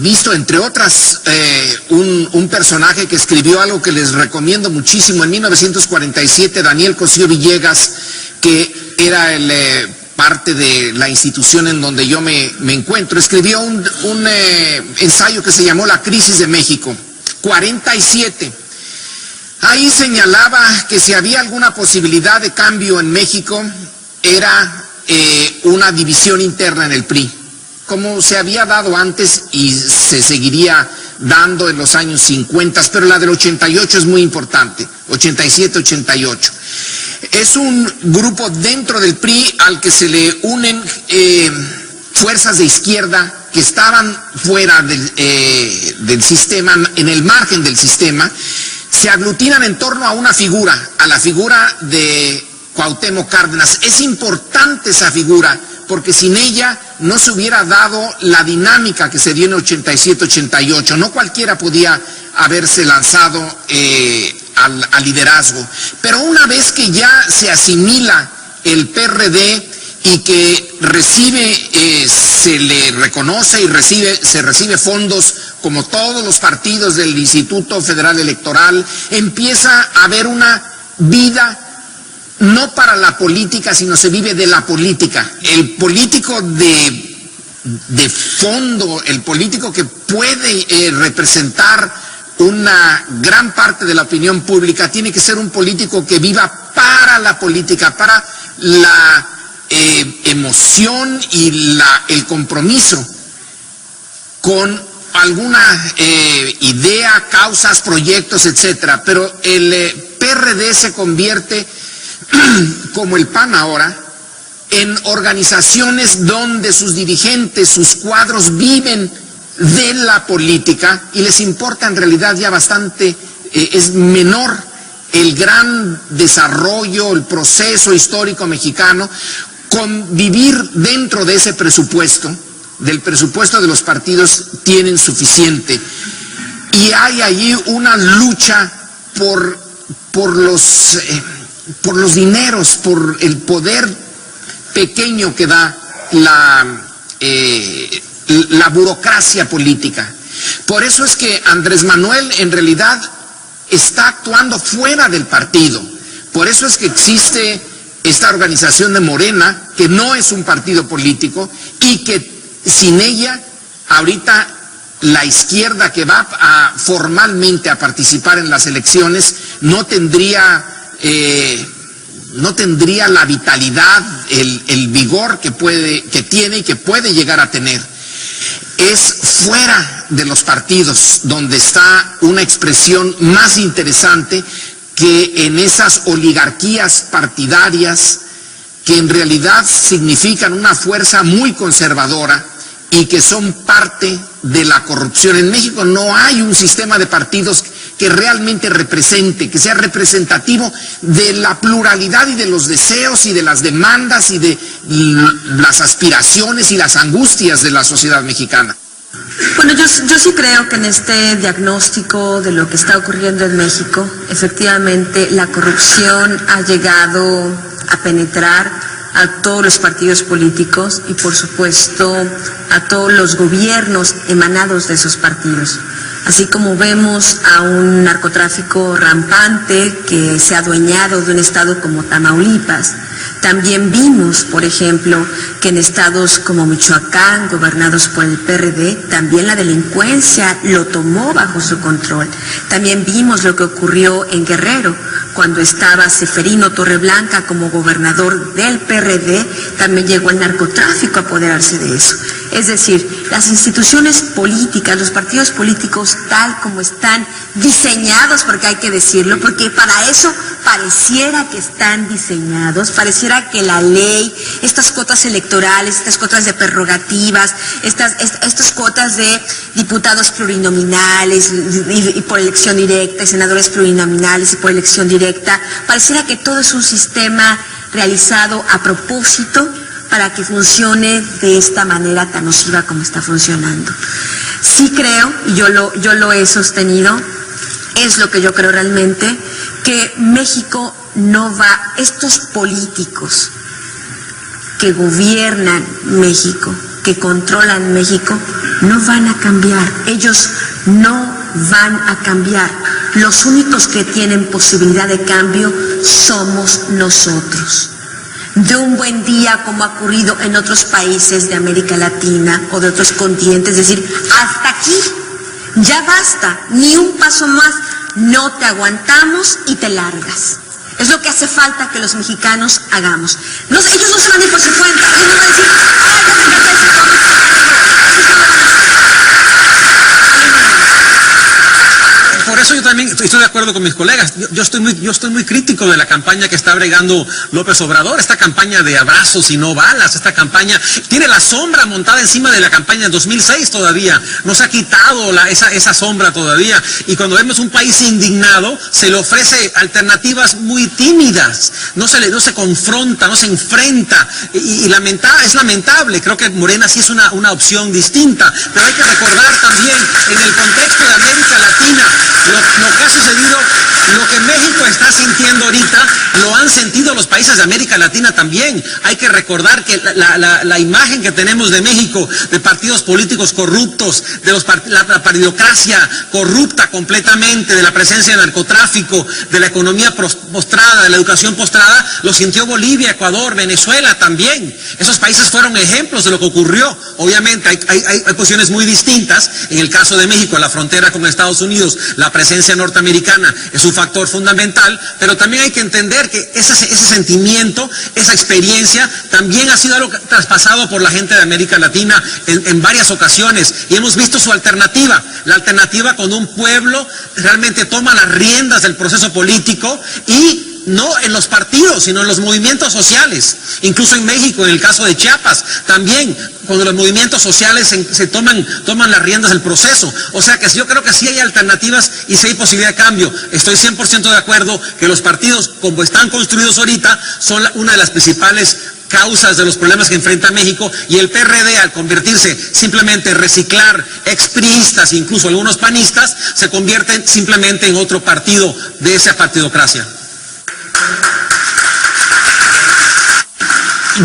visto, entre otras, un personaje que escribió algo que les recomiendo muchísimo en 1947, Daniel Cosío Villegas, que era parte de la institución en donde yo me encuentro. Escribió un ensayo que se llamó La crisis de México, 47. Ahí señalaba que si había alguna posibilidad de cambio en México, era una división interna en el PRI, como se había dado antes y se seguiría dando en los años 50, pero la del 88 es muy importante, 87, 88. Es un grupo dentro del PRI al que se le unen fuerzas de izquierda que estaban fuera del sistema, en el margen del sistema, se aglutinan en torno a una figura, a la figura de Cuauhtémoc Cárdenas. Es importante esa figura, porque sin ella no se hubiera dado la dinámica que se dio en 87-88. No cualquiera podía haberse lanzado al liderazgo. Pero una vez que ya se asimila el PRD y que se le reconoce y se recibe fondos como todos los partidos del Instituto Federal Electoral, empieza a haber una vida no para la política, sino se vive de la política. El político de fondo, el político que puede representar una gran parte de la opinión pública, tiene que ser un político que viva para la política, para la emoción y el compromiso con alguna idea, causas, proyectos, etcétera. Pero el PRD se convierte, como el PAN ahora, en organizaciones donde sus dirigentes, sus cuadros viven de la política y les importa en realidad ya bastante, es menor el gran desarrollo, el proceso histórico mexicano, con vivir dentro de ese presupuesto, del presupuesto de los partidos, tienen suficiente. Y hay allí una lucha por los dineros, por el poder pequeño que da la burocracia política. Por eso es que Andrés Manuel en realidad está actuando fuera del partido. Por eso es que existe esta organización de Morena, que no es un partido político y que sin ella ahorita la izquierda que va formalmente a participar en las elecciones no tendría la vitalidad, el vigor que tiene y que puede llegar a tener. Es fuera de los partidos donde está una expresión más interesante que en esas oligarquías partidarias que en realidad significan una fuerza muy conservadora y que son parte de la corrupción. En México no hay un sistema de partidos que realmente represente, que sea representativo de la pluralidad y de los deseos y de las demandas y de las aspiraciones y las angustias de la sociedad mexicana. Bueno, yo sí creo que en este diagnóstico de lo que está ocurriendo en México, efectivamente la corrupción ha llegado a penetrar a todos los partidos políticos y por supuesto a todos los gobiernos emanados de esos partidos. Así como vemos a un narcotráfico rampante que se ha adueñado de un estado como Tamaulipas, también vimos, por ejemplo, que en estados como Michoacán, gobernados por el PRD, también la delincuencia lo tomó bajo su control. También vimos lo que ocurrió en Guerrero, cuando estaba Ceferino Torreblanca como gobernador del PRD, también llegó el narcotráfico a apoderarse de eso. Es decir, las instituciones políticas, los partidos políticos tal como están diseñados, porque hay que decirlo, porque para eso pareciera que están diseñados, pareciera que la ley, estas cuotas electorales, estas cuotas de prerrogativas, estas cuotas de diputados plurinominales y por elección directa, y senadores plurinominales y por elección directa, pareciera que todo es un sistema realizado a propósito para que funcione de esta manera tan nociva como está funcionando. Sí creo, y yo lo he sostenido, es lo que yo creo realmente, que México no va, estos políticos que gobiernan México, que controlan México, no van a cambiar, ellos no van a cambiar. Los únicos que tienen posibilidad de cambio somos nosotros. De un buen día, como ha ocurrido en otros países de América Latina o de otros continentes, es decir, hasta aquí, ya basta, ni un paso más, no te aguantamos y te largas. Es lo que hace falta que los mexicanos hagamos. Ellos no se van a ir por su cuenta, ellos no van a decir, ¡ay, ya me encanta ese cómic! Por eso yo también estoy de acuerdo con mis colegas. Yo estoy muy crítico de la campaña que está bregando López Obrador, esta campaña de abrazos y no balas, esta campaña tiene la sombra montada encima de la campaña de 2006 todavía, no se ha quitado esa sombra todavía, y cuando vemos un país indignado, se le ofrece alternativas muy tímidas, no se confronta, no se enfrenta, y es lamentable. Creo que Morena sí es una opción distinta, pero hay que recordar también, en el contexto de América Latina, lo que ha sucedido, lo que México está sintiendo ahorita, lo han sentido los países de América Latina también. Hay que recordar que la imagen que tenemos de México, de partidos políticos corruptos, de la partidocracia corrupta completamente, de la presencia de narcotráfico, de la economía postrada, de la educación postrada, lo sintió Bolivia, Ecuador, Venezuela también. Esos países fueron ejemplos de lo que ocurrió. Obviamente hay posiciones muy distintas. En el caso de México, la frontera con Estados Unidos, la presencia norteamericana es un factor fundamental, pero también hay que entender que ese sentimiento, esa experiencia, también ha sido algo traspasado por la gente de América Latina en varias ocasiones, y hemos visto su alternativa, la alternativa cuando un pueblo realmente toma las riendas del proceso político, y no en los partidos, sino en los movimientos sociales. Incluso en México, en el caso de Chiapas, también, cuando los movimientos sociales toman las riendas del proceso. O sea que yo creo que sí hay alternativas y sí hay posibilidad de cambio. Estoy 100% de acuerdo que los partidos, como están construidos ahorita, son una de las principales causas de los problemas que enfrenta México, y el PRD, al convertirse simplemente en reciclar expriistas, incluso algunos panistas, se convierten simplemente en otro partido de esa partidocracia.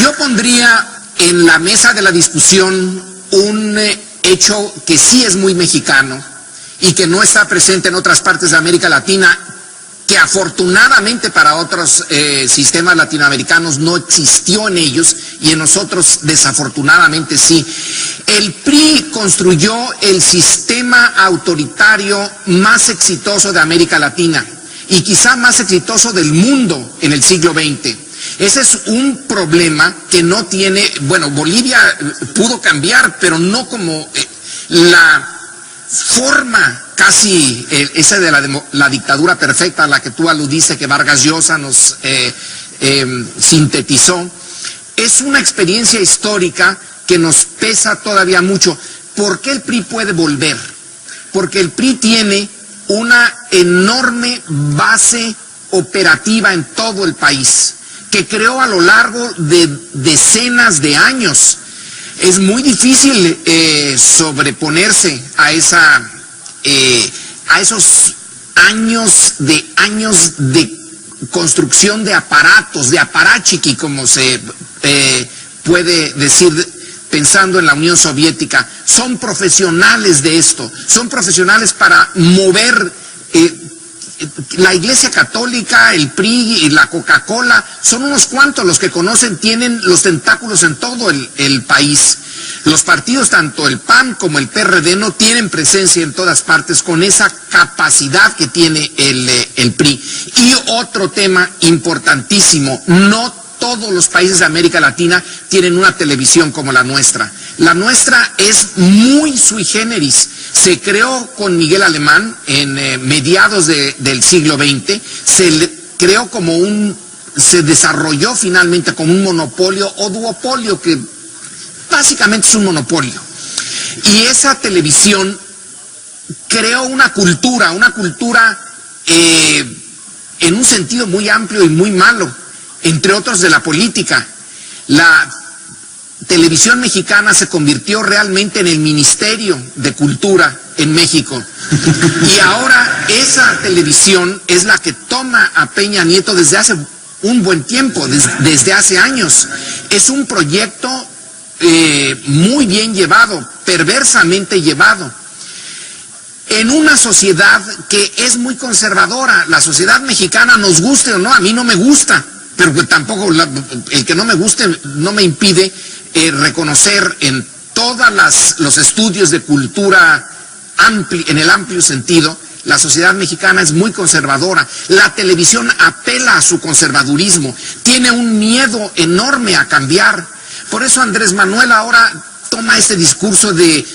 Yo pondría en la mesa de la discusión un hecho que sí es muy mexicano y que no está presente en otras partes de América Latina, que afortunadamente para otros sistemas latinoamericanos no existió en ellos, y en nosotros desafortunadamente sí. El PRI construyó el sistema autoritario más exitoso de América Latina y quizá más exitoso del mundo en el siglo XX. Ese es un problema que no tiene, bueno, Bolivia pudo cambiar, pero no como la forma casi esa de la dictadura perfecta a la que tú aludiste, que Vargas Llosa nos sintetizó. Es una experiencia histórica que nos pesa todavía mucho. ¿Por qué el PRI puede volver? Porque el PRI tiene una enorme base operativa en todo el país, que creó a lo largo de decenas de años. Es muy difícil sobreponerse a esos años de construcción de aparatos, de aparachiqui, como se puede decir pensando en la Unión Soviética. Son profesionales de esto, son profesionales para mover la Iglesia Católica, el PRI y la Coca-Cola. Son unos cuantos los que conocen, tienen los tentáculos en todo el país. Los partidos, tanto el PAN como el PRD, no tienen presencia en todas partes con esa capacidad que tiene el PRI. Y otro tema importantísimo, no todos los países de América Latina tienen una televisión como la nuestra. La nuestra es muy sui generis. Se creó con Miguel Alemán en mediados del siglo XX, se desarrolló finalmente como un monopolio o duopolio, que básicamente es un monopolio. Y esa televisión creó una cultura en un sentido muy amplio y muy malo, entre otros de la política. La televisión mexicana se convirtió realmente en el Ministerio de Cultura en México. Y ahora esa televisión es la que toma a Peña Nieto desde hace un buen tiempo, desde hace años. Es un proyecto muy bien llevado, perversamente llevado, en una sociedad que es muy conservadora. La sociedad mexicana, nos guste o no, a mí no me gusta, pero que tampoco el que no me guste no me impide reconocer en todos los estudios de cultura en el amplio sentido, la sociedad mexicana es muy conservadora. La televisión apela a su conservadurismo, tiene un miedo enorme a cambiar. Por eso Andrés Manuel ahora toma este discurso de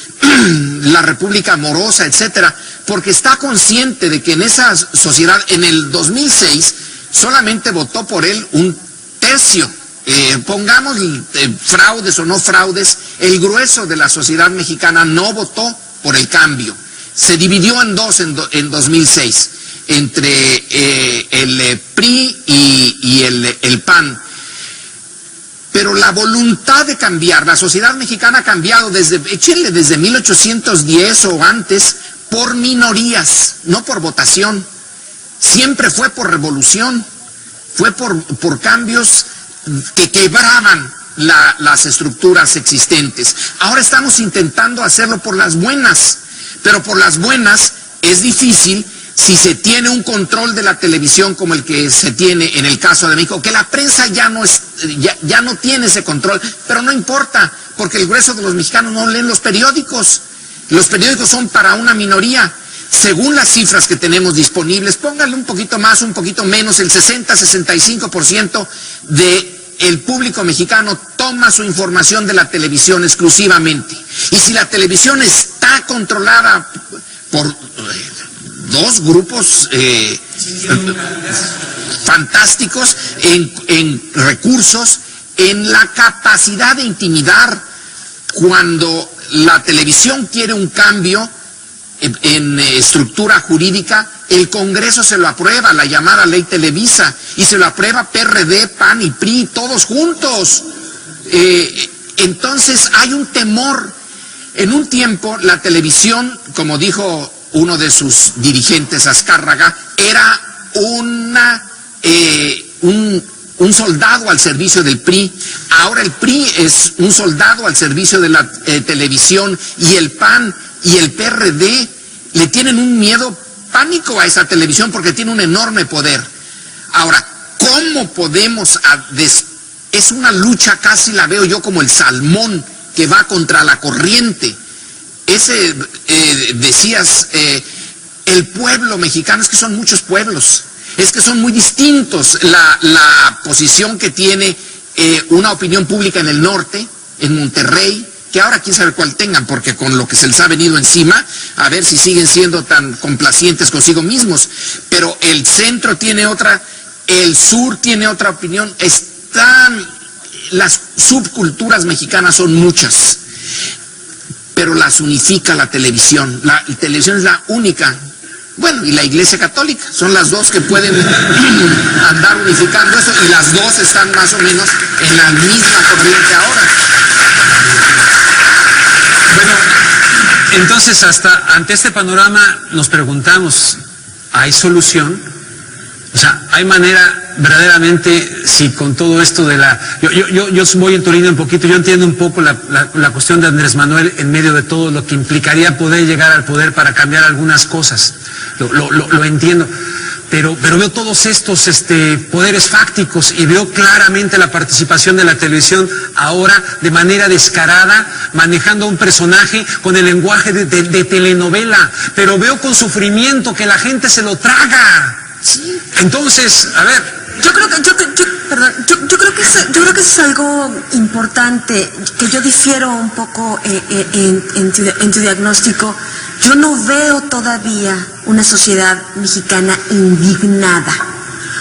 la república amorosa, etcétera, porque está consciente de que en esa sociedad, en el 2006, solamente votó por él un tercio. Pongamos fraudes o no fraudes, el grueso de la sociedad mexicana no votó por el cambio. Se dividió en dos en 2006, entre el PRI y el PAN. Pero la voluntad de cambiar, la sociedad mexicana ha cambiado desde 1810 o antes, por minorías, no por votación. Siempre fue por revolución, fue por cambios que quebraban las estructuras existentes. Ahora estamos intentando hacerlo por las buenas, pero por las buenas es difícil si se tiene un control de la televisión como el que se tiene en el caso de México, que la prensa ya no tiene ese control, pero no importa, porque el grueso de los mexicanos no leen los periódicos. Los periódicos son para una minoría. Según las cifras que tenemos disponibles, póngale un poquito más, un poquito menos, el 60-65% del público mexicano toma su información de la televisión exclusivamente. Y si la televisión está controlada por dos grupos fantásticos en recursos, en la capacidad de intimidar, cuando la televisión quiere un cambio en estructura jurídica, el Congreso se lo aprueba, la llamada Ley Televisa, y se lo aprueba PRD, PAN y PRI, todos juntos. Entonces hay un temor. En un tiempo la televisión, como dijo uno de sus dirigentes, Azcárraga, era un soldado al servicio del PRI. Ahora el PRI es un soldado al servicio de la televisión, y el PAN y el PRD le tienen un miedo pánico a esa televisión porque tiene un enorme poder. Ahora, ¿cómo podemos es una lucha, casi la veo yo como el salmón que va contra la corriente? Decías, el pueblo mexicano, es que son muchos pueblos, es que son muy distintos. La posición que tiene una opinión pública en el norte, en Monterrey, que ahora quién sabe cuál tengan, porque con lo que se les ha venido encima, a ver si siguen siendo tan complacientes consigo mismos. Pero el centro tiene otra, el sur tiene otra opinión. Las subculturas mexicanas son muchas, pero las unifica la televisión. La televisión es la única, bueno, y la Iglesia Católica, son las dos que pueden andar unificando eso, y las dos están más o menos en la misma corriente ahora. Bueno, entonces ante este panorama nos preguntamos, ¿hay solución? O sea, ¿hay manera verdaderamente, si con todo esto de yo voy en tu línea un poquito, yo entiendo un poco la cuestión de Andrés Manuel en medio de todo lo que implicaría poder llegar al poder para cambiar algunas cosas, lo entiendo. Pero veo todos estos poderes fácticos y veo claramente la participación de la televisión ahora de manera descarada, manejando a un personaje con el lenguaje de telenovela, pero veo con sufrimiento que la gente se lo traga. Sí. Entonces, a ver. Yo creo que eso es algo importante, que yo difiero un poco en tu diagnóstico. Yo no veo todavía una sociedad mexicana indignada.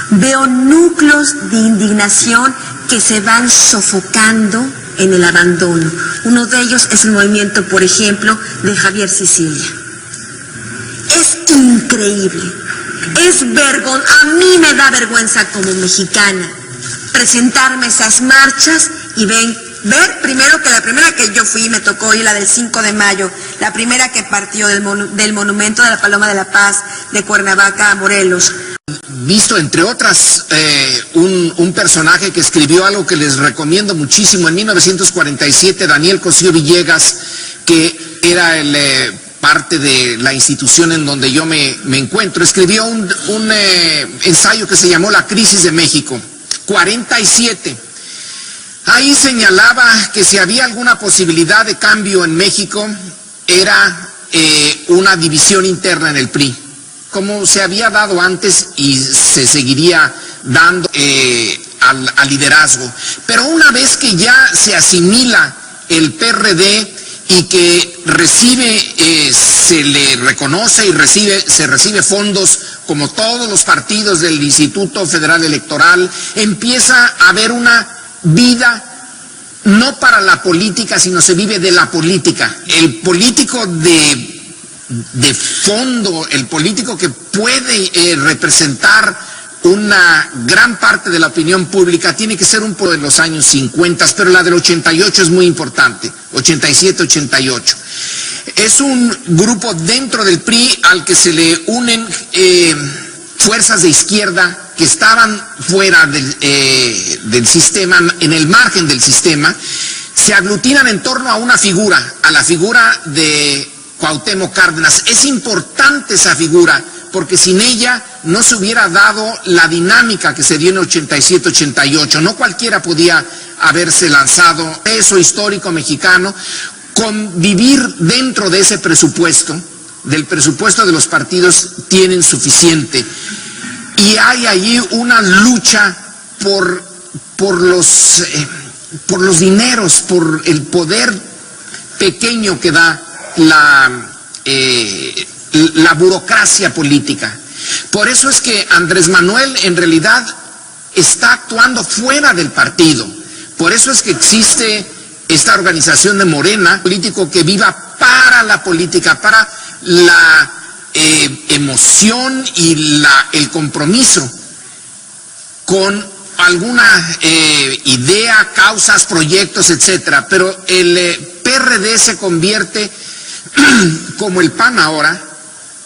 Veo núcleos de indignación que se van sofocando en el abandono. Uno de ellos es el movimiento, por ejemplo, de Javier Sicilia. Es increíble. A mí me da vergüenza como mexicana presentarme esas marchas y ver primero que la primera que yo fui, me tocó ir la del 5 de mayo, la primera que partió del monumento de la Paloma de la Paz de Cuernavaca a Morelos. visto, entre otras, un personaje que escribió algo que les recomiendo muchísimo en 1947, Daniel Cosío Villegas, que era parte de la institución en donde yo me encuentro. Escribió un ensayo que se llamó La crisis de México, 47. Ahí señalaba que si había alguna posibilidad de cambio en México, era una división interna en el PRI, como se había dado antes y se seguiría dando al liderazgo. Pero una vez que ya se asimila el PRD y que se le reconoce y se recibe fondos como todos los partidos del Instituto Federal Electoral, empieza a haber una vida no para la política, sino se vive de la política. El político de fondo, el político que puede representar una gran parte de la opinión pública, tiene que ser un poco de los años 50, pero la del 88 es muy importante, 87, 88. Es un grupo dentro del PRI al que se le unen fuerzas de izquierda que estaban fuera del sistema, en el margen del sistema, se aglutinan en torno a una figura, a la figura de Cuauhtémoc Cárdenas. Es importante esa figura, porque sin ella no se hubiera dado la dinámica que se dio en 87-88. No cualquiera podía haberse lanzado eso histórico mexicano, convivir dentro de ese presupuesto, del presupuesto de los partidos, tienen suficiente. Y hay allí una lucha por los dineros, por el poder pequeño que da la burocracia política. Por eso es que Andrés Manuel en realidad está actuando fuera del partido. Por eso es que existe esta organización de Morena, político que viva para la política, para la emoción y el compromiso con alguna idea, causas, proyectos, etcétera. Pero el PRD se convierte, como el PAN ahora,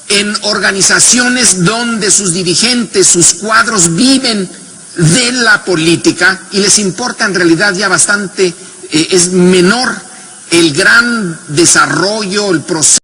en organizaciones donde sus dirigentes, sus cuadros viven de la política y les importa en realidad ya bastante, es menor el gran desarrollo, el proceso